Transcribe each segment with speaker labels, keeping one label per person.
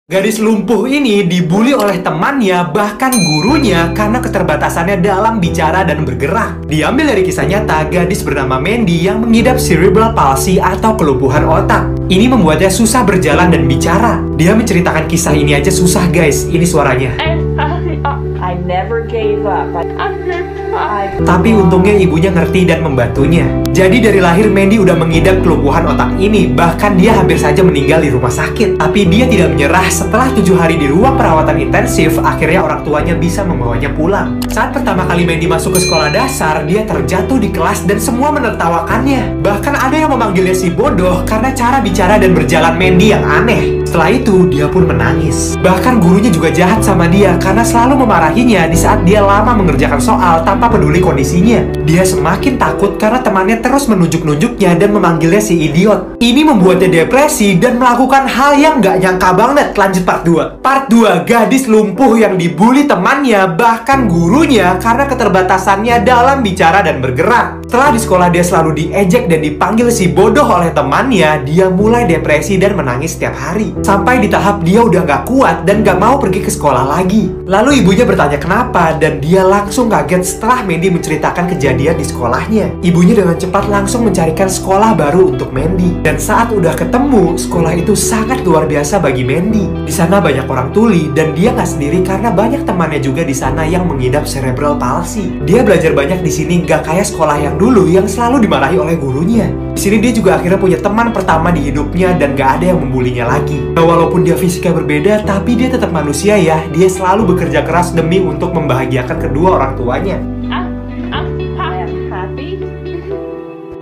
Speaker 1: Gadis lumpuh ini dibully oleh temannya, bahkan gurunya karena keterbatasannya dalam bicara dan bergerak. Diambil dari kisah nyata gadis bernama Mandy yang mengidap cerebral palsy atau kelumpuhan otak. Ini membuatnya susah berjalan dan bicara. Dia menceritakan kisah ini aja susah guys, ini suaranya.
Speaker 2: I never gave up.
Speaker 1: Tapi untungnya ibunya ngerti dan membantunya. Jadi dari lahir Mandy udah mengidap kelumpuhan otak ini. Bahkan dia hampir saja meninggal di rumah sakit. Tapi dia tidak menyerah. Setelah 7 hari di ruang perawatan intensif, akhirnya orang tuanya bisa membawanya pulang. Saat pertama kali Mandy masuk ke sekolah dasar, dia terjatuh di kelas dan semua menertawakannya. Bahkan ada yang memanggilnya si bodoh karena cara bicara dan berjalan Mandy yang aneh. Setelah itu, dia pun menangis. Bahkan gurunya juga jahat sama dia karena selalu memarahinya di saat dia lama mengerjakan soal tanpa peduli kondisinya. Dia semakin takut karena temannya terus menunjuk-nunjuknya dan memanggilnya si idiot. Ini membuatnya depresi dan melakukan hal yang gak nyangka banget. Lanjut part 2. Part 2, gadis lumpuh yang dibully temannya, bahkan gurunya karena keterbatasannya dalam bicara dan bergerak. Setelah di sekolah dia selalu diejek dan dipanggil si bodoh oleh temannya, dia mulai depresi dan menangis setiap hari. Sampai di tahap dia udah gak kuat dan gak mau pergi ke sekolah lagi. Lalu ibunya bertanya kenapa dan dia langsung kaget setelah Mandy menceritakan kejadian di sekolahnya. Ibunya dengan cepat langsung mencarikan sekolah baru untuk Mandy. Dan saat udah ketemu, sekolah itu sangat luar biasa bagi Mandy. Di sana banyak orang tuli dan dia gak sendiri karena banyak temannya juga di sana yang mengidap cerebral palsy. Dia belajar banyak di sini gak kayak sekolah yang dulu yang selalu dimarahi oleh gurunya. Di sini dia juga akhirnya punya teman pertama di hidupnya dan gak ada yang membulinya lagi. Nah, walaupun dia fisiknya berbeda, tapi dia tetap manusia ya. Dia selalu bekerja keras demi untuk membahagiakan kedua orang tuanya.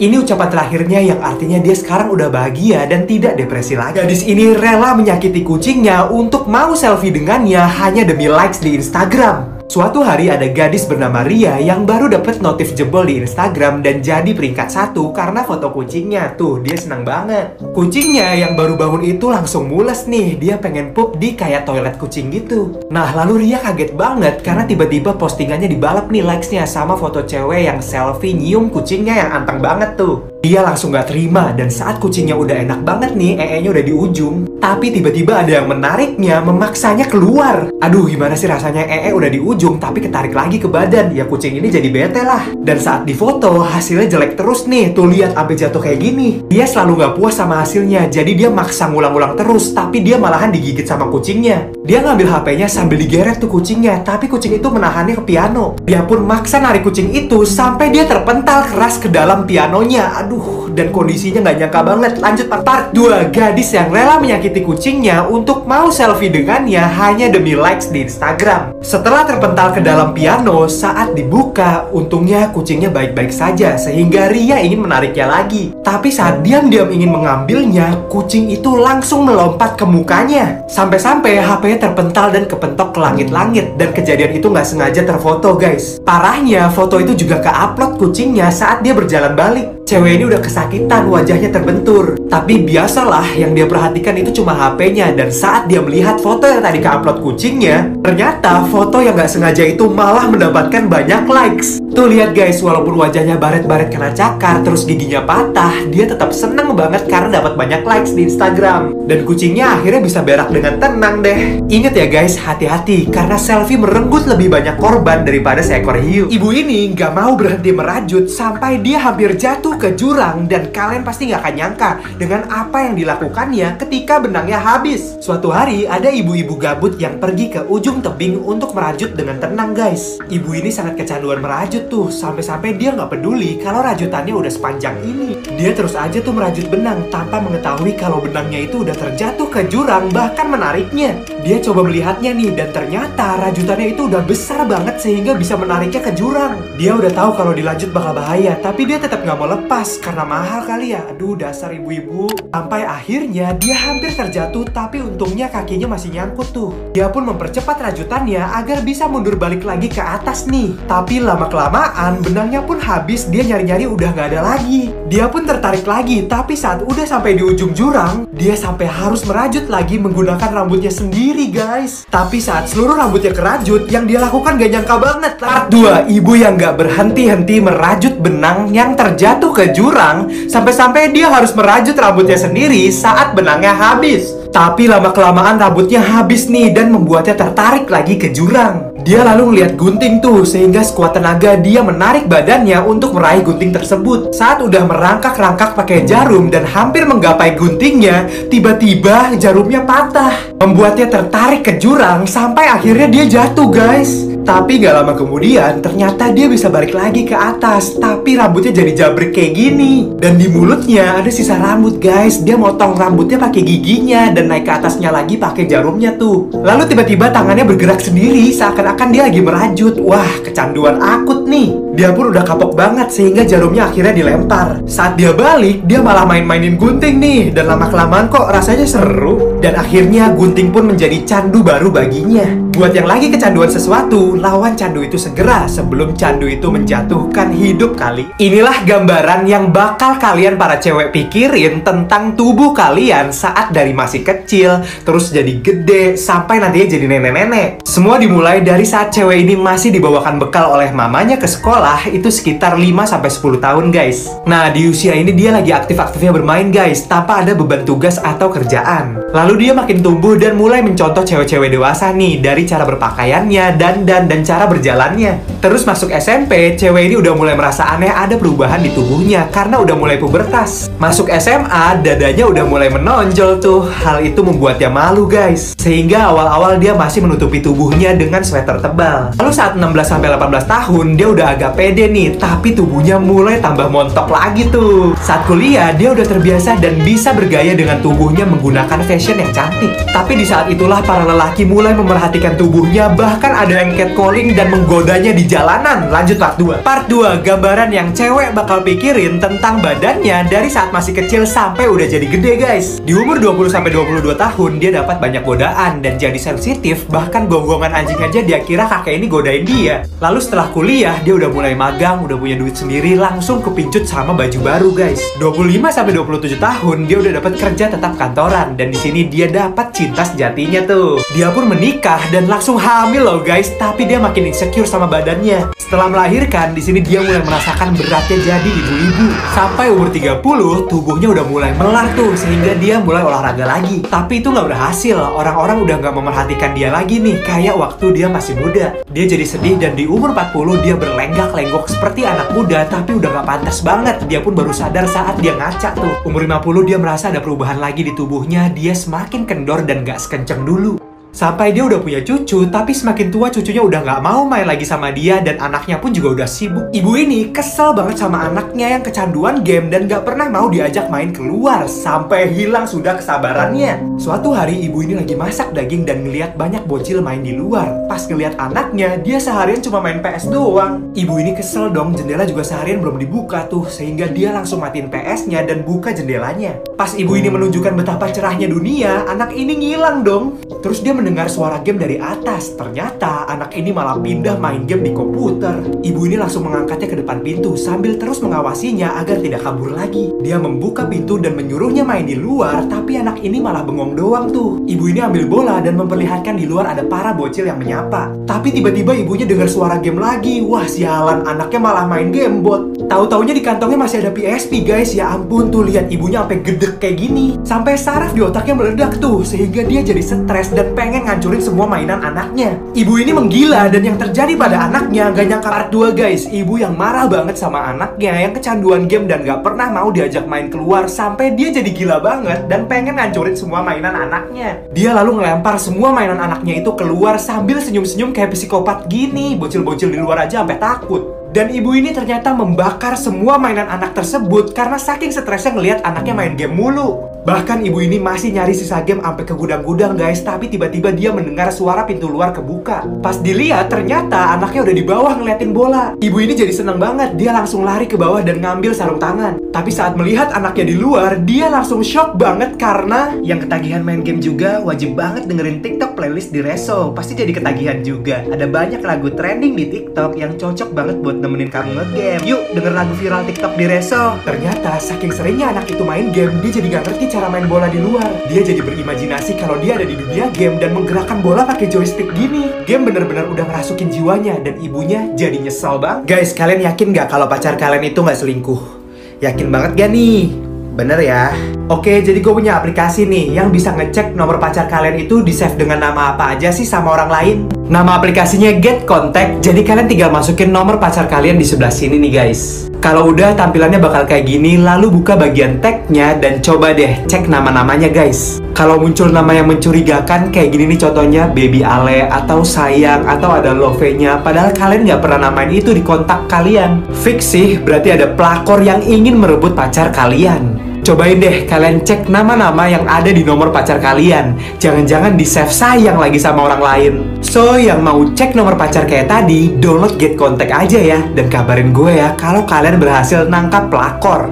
Speaker 1: Ini ucapan terakhirnya yang artinya dia sekarang udah bahagia dan tidak depresi lagi. Gadis ini rela menyakiti kucingnya untuk mau selfie dengannya hanya demi likes di Instagram. Suatu hari ada gadis bernama Ria yang baru dapet notif jebol di Instagram dan jadi peringkat 1 karena foto kucingnya. Tuh, dia senang banget. Kucingnya yang baru bangun itu langsung mules nih. Dia pengen pup di kayak toilet kucing gitu. Nah, lalu Ria kaget banget karena tiba-tiba postingannya dibalap nih likes-nya sama foto cewek yang selfie nyium kucingnya yang anteng banget tuh. Dia langsung gak terima dan saat kucingnya udah enak banget nih, ee-nya udah di ujung. Tapi tiba-tiba ada yang menariknya, memaksanya keluar. Aduh, gimana sih rasanya ee udah di ujung tapi ketarik lagi ke badan. Ya kucing ini jadi bete lah. Dan saat difoto, hasilnya jelek terus nih. Tuh lihat sampai jatuh kayak gini. Dia selalu gak puas sama hasilnya, jadi dia maksa ngulang-ulang terus. Tapi dia malahan digigit sama kucingnya. Dia ngambil HP-nya sambil digeret tuh kucingnya, tapi kucing itu menahannya ke piano. Dia pun maksa narik kucing itu sampai dia terpental keras ke dalam pianonya. Aduh, dan kondisinya nggak nyangka banget. Lanjut part 2, gadis yang rela menyakiti kucingnya untuk mau selfie dengannya hanya demi likes di Instagram. Setelah terpental ke dalam piano, saat dibuka, untungnya kucingnya baik-baik saja sehingga Ria ingin menariknya lagi. Tapi saat diam-diam ingin mengambilnya, kucing itu langsung melompat ke mukanya. Sampai-sampai HP-nya terpental dan kepentok ke langit-langit. Dan kejadian itu nggak sengaja terfoto guys. Parahnya, foto itu juga ke-upload kucingnya saat dia berjalan balik. Cewek ini udah kesakitan, wajahnya terbentur. Tapi biasalah, yang dia perhatikan itu cuma HP-nya. Dan saat dia melihat foto yang tadi ke-upload kucingnya, ternyata foto yang gak sengaja itu malah mendapatkan banyak likes. Tuh lihat guys, walaupun wajahnya baret-baret kena cakar, terus giginya patah, dia tetap seneng banget karena dapat banyak likes di Instagram. Dan kucingnya akhirnya bisa berak dengan tenang deh. Ingat ya guys, hati-hati, karena selfie merenggut lebih banyak korban daripada seekor hiu. Ibu ini gak mau berhenti merajut sampai dia hampir jatuh ke jurang. Dan kalian pasti gak akan nyangka dengan apa yang dilakukannya ketika benangnya habis. Suatu hari ada ibu-ibu gabut yang pergi ke ujung tebing untuk merajut dengan tenang guys. Ibu ini sangat kecanduan merajut tuh, sampai-sampai dia nggak peduli kalau rajutannya udah sepanjang ini. Dia terus aja tuh merajut benang tanpa mengetahui kalau benangnya itu udah terjatuh ke jurang, bahkan menariknya. Dia coba melihatnya nih dan ternyata rajutannya itu udah besar banget sehingga bisa menariknya ke jurang. Dia udah tahu kalau dilanjut bakal bahaya, tapi dia tetap nggak mau lepas karena mahal kali ya. Aduh, dasar ibu-ibu. Sampai akhirnya dia hampir terjatuh, tapi untungnya kakinya masih nyangkut tuh. Dia pun mempercepat rajutannya agar bisa mundur balik lagi ke atas nih. Tapi lama-kelamaan benangnya pun habis, dia nyari-nyari udah nggak ada lagi. Dia pun tertarik lagi, tapi saat udah sampai di ujung jurang, dia sampai harus merajut lagi menggunakan rambutnya sendiri. sendiri guys. Tapi saat seluruh rambutnya kerajut, yang dia lakukan gak nyangka banget. Part 2, ibu yang gak berhenti-henti merajut benang yang terjatuh ke jurang, sampai-sampai dia harus merajut rambutnya sendiri saat benangnya habis. Tapi lama-kelamaan rambutnya habis nih dan membuatnya tertarik lagi ke jurang. Dia lalu ngeliat gunting tuh, sehingga sekuat tenaga dia menarik badannya untuk meraih gunting tersebut. Saat udah merangkak-rangkak pakai jarum dan hampir menggapai guntingnya, tiba-tiba jarumnya patah, membuatnya tertarik ke jurang sampai akhirnya dia jatuh guys. Tapi gak lama kemudian, ternyata dia bisa balik lagi ke atas. Tapi rambutnya jadi jabrik kayak gini. Dan di mulutnya ada sisa rambut guys. Dia motong rambutnya pakai giginya dan naik ke atasnya lagi pakai jarumnya tuh. Lalu tiba-tiba tangannya bergerak sendiri seakan-akan dia lagi merajut. Wah, kecanduan akut nih. Dia pun udah kapok banget sehingga jarumnya akhirnya dilempar. Saat dia balik, dia malah main-mainin gunting nih. Dan lama-kelamaan kok rasanya seru. Dan akhirnya gunting pun menjadi candu baru baginya. Buat yang lagi kecanduan sesuatu, lawan candu itu segera sebelum candu itu menjatuhkan hidup kali. Inilah gambaran yang bakal kalian para cewek pikirin tentang tubuh kalian saat dari masih kecil, terus jadi gede, sampai nantinya jadi nenek-nenek. Semua dimulai dari saat cewek ini masih dibawakan bekal oleh mamanya ke sekolah, itu sekitar 5-10 tahun guys. Nah, di usia ini dia lagi aktif-aktifnya bermain guys, tanpa ada beban tugas atau kerjaan. Lalu dia makin tumbuh dan mulai mencontoh cewek-cewek dewasa nih, dari cara berpakaiannya, dan cara berjalannya. Terus masuk SMP, cewek ini udah mulai merasa aneh ada perubahan di tubuhnya karena udah mulai pubertas. Masuk SMA, dadanya udah mulai menonjol tuh. Hal itu membuatnya malu guys. Sehingga awal-awal dia masih menutupi tubuhnya dengan sweater tebal. Lalu saat 16-18 tahun, dia udah agak pede nih, tapi tubuhnya mulai tambah montok lagi tuh. Saat kuliah, dia udah terbiasa dan bisa bergaya dengan tubuhnya menggunakan fashion yang cantik. Tapi di saat itulah para lelaki mulai memerhatikan tubuhnya, bahkan ada yang catcalling dan menggodanya di jalanan. Lanjut part 2. Part 2, gambaran yang cewek bakal pikirin tentang badannya dari saat masih kecil sampai udah jadi gede guys. Di umur 20-22 tahun, dia dapat banyak godaan dan jadi sensitif, bahkan gonggongan anjing aja dia kira kakek ini godain dia. Lalu setelah kuliah, dia udah mulai magang, udah punya duit sendiri, langsung kepincut sama baju baru guys. 25-27 tahun, dia udah dapat kerja tetap kantoran, dan di sini dia dapat cinta sejatinya tuh. Dia pun menikah dan langsung hamil loh guys, tapi dia makin insecure sama badannya. Setelah melahirkan, di sini dia mulai merasakan beratnya jadi ibu-ibu. Sampai umur 30, tubuhnya udah mulai melar tuh, sehingga dia mulai olahraga lagi. Tapi itu nggak berhasil, orang-orang udah nggak memerhatikan dia lagi nih, kayak waktu dia masih muda. Dia jadi sedih dan di umur 40 dia berlenggak-lenggok seperti anak muda, tapi udah nggak pantas banget. Dia pun baru sadar saat dia ngaca tuh. Umur 50 dia merasa ada perubahan lagi di tubuhnya, dia semakin kendor dan nggak sekenceng dulu. Sampai dia udah punya cucu, tapi semakin tua cucunya udah nggak mau main lagi sama dia dan anaknya pun juga udah sibuk. Ibu ini kesel banget sama anaknya yang kecanduan game dan nggak pernah mau diajak main keluar, sampai hilang sudah kesabarannya. Suatu hari ibu ini lagi masak daging dan ngeliat banyak bocil main di luar. Pas ngeliat anaknya, dia seharian cuma main PS doang. Ibu ini kesel dong, jendela juga seharian belum dibuka tuh, sehingga dia langsung matiin PS-nya dan buka jendelanya. Pas ibu ini menunjukkan betapa cerahnya dunia, anak ini ngilang dong. Terus dia mendengar suara game dari atas. Ternyata anak ini malah pindah main game di komputer. Ibu ini langsung mengangkatnya ke depan pintu sambil terus mengawasinya agar tidak kabur lagi. Dia membuka pintu dan menyuruhnya main di luar, tapi anak ini malah bengong doang tuh. Ibu ini ambil bola dan memperlihatkan di luar ada para bocil yang menyapa. Tapi tiba-tiba ibunya dengar suara game lagi. Wah sialan, anaknya malah main game bot. Tahu-taunya di kantongnya masih ada PSP guys. Ya ampun tuh, lihat ibunya sampai gedek kayak gini. Sampai saraf di otaknya meledak tuh, sehingga dia jadi stres dan pengen ngancurin semua mainan anaknya. Ibu ini menggila dan yang terjadi pada anaknya gak nyangka. Part 2 guys, ibu yang marah banget sama anaknya yang kecanduan game dan gak pernah mau diajak main keluar, sampai dia jadi gila banget dan pengen ngancurin semua mainan anaknya. Dia lalu ngelempar semua mainan anaknya itu keluar sambil senyum-senyum kayak psikopat gini. Bocil-bocil di luar aja sampai takut. Dan ibu ini ternyata membakar semua mainan anak tersebut karena saking stresnya ngelihat anaknya main game mulu. Bahkan ibu ini masih nyari sisa game sampai ke gudang-gudang guys, tapi tiba-tiba dia mendengar suara pintu luar kebuka. Pas dilihat ternyata anaknya udah di bawah ngeliatin bola. Ibu ini jadi seneng banget, dia langsung lari ke bawah dan ngambil sarung tangan. Tapi saat melihat anaknya di luar, dia langsung shock banget karena yang ketagihan main game juga wajib banget dengerin TikTok TikTok playlist di Reso. Pasti jadi ketagihan juga. Ada banyak lagu trending di TikTok yang cocok banget buat nemenin kamu ngegame. Yuk denger lagu viral TikTok di Reso. Ternyata saking seringnya anak itu main game, dia jadi gak ngerti cara main bola di luar. Dia jadi berimajinasi kalau dia ada di dunia game dan menggerakkan bola pakai joystick gini. Game bener-bener udah ngerasukin jiwanya dan ibunya jadi nyesel bang. Guys, kalian yakin gak kalau pacar kalian itu gak selingkuh? Yakin banget gak nih? Bener ya? Oke, jadi gue punya aplikasi nih yang bisa ngecek nomor pacar kalian itu di-save dengan nama apa aja sih sama orang lain. Nama aplikasinya Get Contact, jadi kalian tinggal masukin nomor pacar kalian di sebelah sini nih guys. Kalau udah tampilannya bakal kayak gini, lalu buka bagian tag-nya dan coba deh cek nama-namanya guys. Kalau muncul nama yang mencurigakan kayak gini nih contohnya Baby Ale atau Sayang atau ada Love-nya, padahal kalian nggak pernah namain itu di kontak kalian. Fix sih, berarti ada pelakor yang ingin merebut pacar kalian. Cobain deh kalian cek nama-nama yang ada di nomor pacar kalian. Jangan-jangan di-save Sayang lagi sama orang lain. So, yang mau cek nomor pacar kayak tadi, download Get Contact aja ya. Dan kabarin gue ya kalau kalian berhasil nangkap pelakor.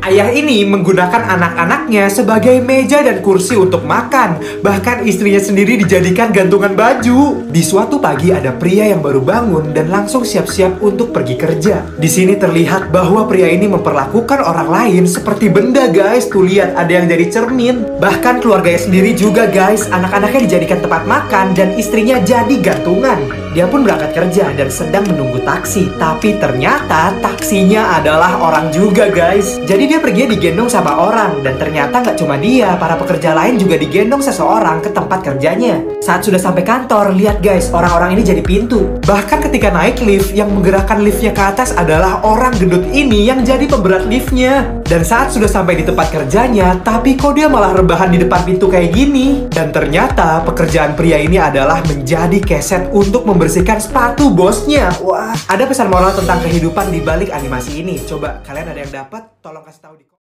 Speaker 1: Ayah ini menggunakan anak-anaknya sebagai meja dan kursi untuk makan. Bahkan istrinya sendiri dijadikan gantungan baju. Di suatu pagi ada pria yang baru bangun dan langsung siap-siap untuk pergi kerja. Di sini terlihat bahwa pria ini memperlakukan orang lain seperti benda guys. Tuh lihat, ada yang jadi cermin. Bahkan keluarganya sendiri juga guys. Anak-anaknya dijadikan tempat makan dan istrinya jadi gantungan. Dia pun berangkat kerja dan sedang menunggu taksi. Tapi ternyata taksinya adalah orang juga guys. Jadi dia pergi digendong sama orang. Dan ternyata nggak cuma dia, para pekerja lain juga digendong seseorang ke tempat kerjanya. Saat sudah sampai kantor, lihat guys, orang-orang ini jadi pintu. Bahkan ketika naik lift, yang menggerakkan liftnya ke atas adalah orang gendut ini yang jadi pemberat liftnya. Dan saat sudah sampai di tempat kerjanya, tapi kok dia malah rebahan di depan pintu kayak gini. Dan ternyata pekerjaan pria ini adalah menjadi keset untuk membersihkan sepatu bosnya. Wah, ada pesan moral tentang kehidupan di balik animasi ini. Coba kalian ada yang dapat? Tolong kasih tahu di